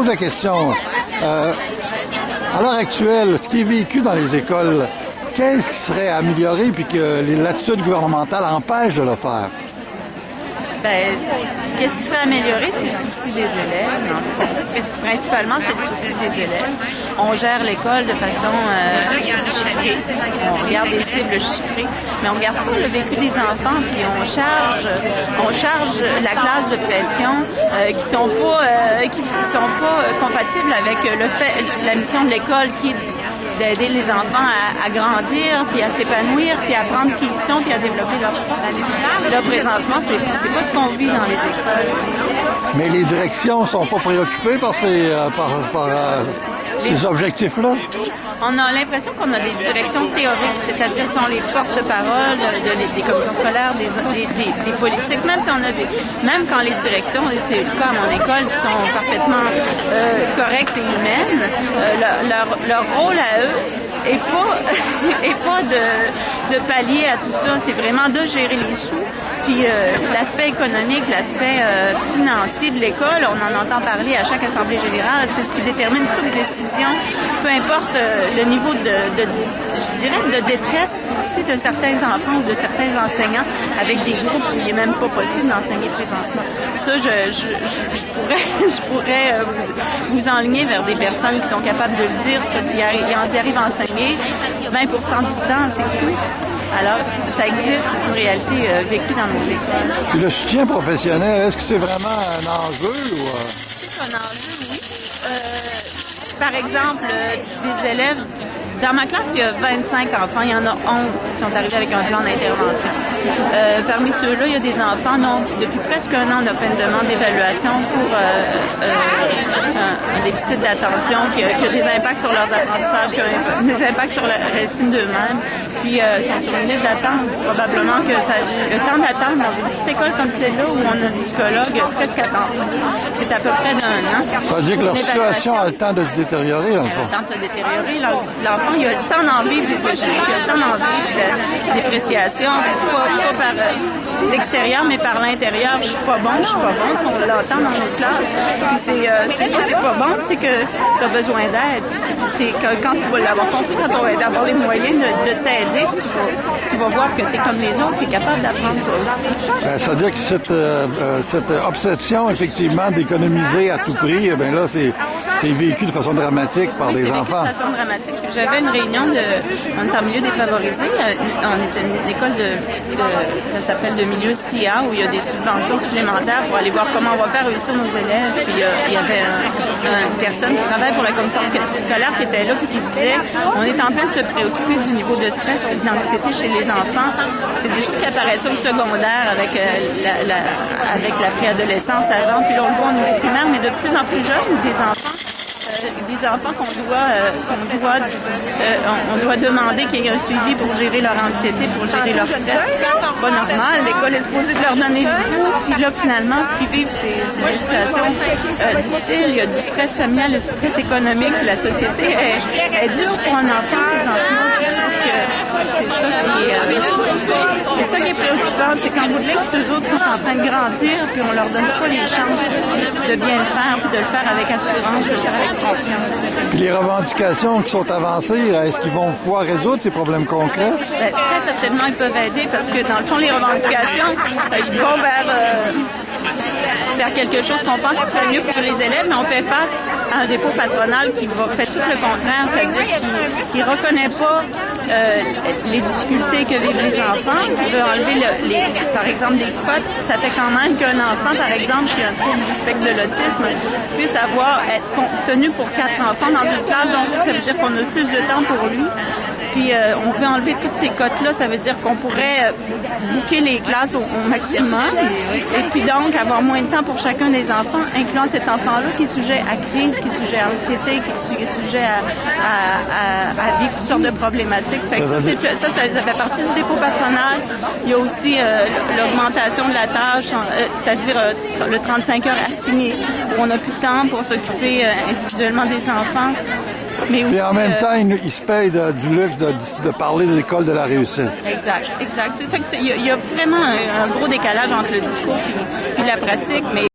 Pose la question. À l'heure actuelle, ce qui est vécu dans les écoles, qu'est-ce qui serait amélioré puis que l'attitude gouvernementale empêche de le faire? Ben, qu'est-ce qui serait amélioré, c'est le souci des élèves, en fait. Principalement, c'est le souci des élèves. On gère l'école de façon chiffrée. On regarde des cibles chiffrées, mais on regarde pas le vécu des enfants, puis on charge la classe de pression qui sont pas compatibles avec la mission de l'école qui est d'aider les enfants à grandir, puis à s'épanouir, puis à apprendre qui ils sont, puis à développer leur force. Là, présentement, c'est pas ce qu'on vit dans les écoles. Mais les directions sont pas préoccupées par ces objectifs-là? On a l'impression qu'on a des directions théoriques, c'est-à-dire sont les porte-paroles des commissions scolaires, des politiques, même quand les directions, et c'est le cas à mon école, qui sont parfaitement correctes et humaines, leur rôle à eux et pas de pallier à tout ça, c'est vraiment de gérer les sous. Puis l'aspect économique, l'aspect financier de l'école, on en entend parler à chaque assemblée générale, c'est ce qui détermine toute décision, peu importe le niveau je dirais, de détresse aussi de certains enfants ou de certains enseignants avec des groupes où il n'est même pas possible d'enseigner présentement. Ça, je pourrais vous enligner vers des personnes qui sont capables de le dire, ça, ils arrivent à enseigner 20% du temps, c'est tout. Alors, ça existe, c'est une réalité vécue dans nos écoles. Puis le soutien professionnel, est-ce que c'est vraiment un enjeu ou... C'est un enjeu, oui. Par exemple, des élèves... Dans ma classe, il y a 25 enfants. Il y en a 11 qui sont arrivés avec un plan d'intervention. Parmi ceux-là, il y a des enfants. Depuis presque un an, on a fait une demande d'évaluation pour un déficit d'attention qui a des impacts sur leurs apprentissages, qui a des impacts sur leur estime d'eux-mêmes. Puis, ils sont sur une liste d'attente. Probablement que le temps d'attente dans une petite école comme celle-là où on a un psychologue presque à temps, c'est à peu près d'un an. Ça veut dire que leur situation a le temps de se détériorer, dans le fond. Le temps de se détériorer. L'enfant, il a le temps d'en vivre des échecs, il a le temps d'en vivre de dépréciation, pas par l'extérieur, mais par l'intérieur. Je suis pas bon, on l'entend dans nos classes. C'est pas que t'es pas bon, c'est que tu as besoin d'aide. C'est que quand tu vas l'avoir compris, quand on va avoir les moyens de t'aider, tu vas voir que tu es comme les autres, tu es capable d'apprendre toi aussi. Ça veut dire que cette obsession, effectivement, d'économiser à tout prix, ben là, c'est vécu de façon dramatique par les enfants. De façon dramatique. J'avais une réunion on est en milieu défavorisé. On est une école ça s'appelle de milieu CIA, où il y a des subventions supplémentaires pour aller voir comment on va faire réussir nos élèves. Puis il y avait une personne qui travaille pour la commission scolaire qui était là et qui disait on est en train de se préoccuper du niveau de stress et d'anxiété chez les enfants. C'est des choses qui apparaissent au secondaire avec la préadolescence avant, puis là on le voit au niveau primaire, mais de plus en plus jeunes, des enfants on doit demander qu'il y ait un suivi pour gérer leur anxiété, pour gérer leur stress. C'est pas normal. L'école est supposée de leur donner le goût. Puis là, finalement, ce qu'ils vivent, c'est des situations difficiles. Il y a du stress familial, il y a du stress économique. La société est dure pour un enfant présentement. Je trouve que c'est ça qui est préoccupant. C'est qu'en bout de ligne, eux autres sont en train de grandir, puis on leur donne pas les chances de bien le faire, puis de le faire avec assurance, de le faire avec confiance. Puis les revendications qui sont avancées, est-ce qu'ils vont pouvoir résoudre ces problèmes concrets? Bien, très certainement, ils peuvent aider parce que, dans le fond, les revendications, ils vont vers quelque chose qu'on pense qui serait mieux pour les élèves, mais on fait face à un dépôt patronal qui fait tout le contraire, c'est-à-dire qu'il ne reconnaît pas les difficultés que vivent les enfants, qui veut enlever, par exemple, des cotes. Ça fait quand même qu'un enfant, par exemple, qui a un trouble du spectre de l'autisme, puisse être tenu pour 4 enfants dans une classe, donc ça veut dire qu'on a plus de temps pour lui. Puis on veut enlever toutes ces cotes-là, ça veut dire qu'on pourrait booker les classes au maximum, et puis donc avoir moins de temps pour chacun des enfants, incluant cet enfant-là qui est sujet à crise, qui est sujet à anxiété, qui est sujet à vivre toutes sortes de problématiques. Ça fait partie du dépôt patronal. Il y a aussi l'augmentation de la tâche, c'est-à-dire le 35 heures assigné, où on n'a plus de temps pour s'occuper individuellement des enfants. Mais aussi, et en même temps, ils se payent du luxe de parler de l'école de la réussite. Exact. Il y a vraiment un gros décalage entre le discours et la pratique, mais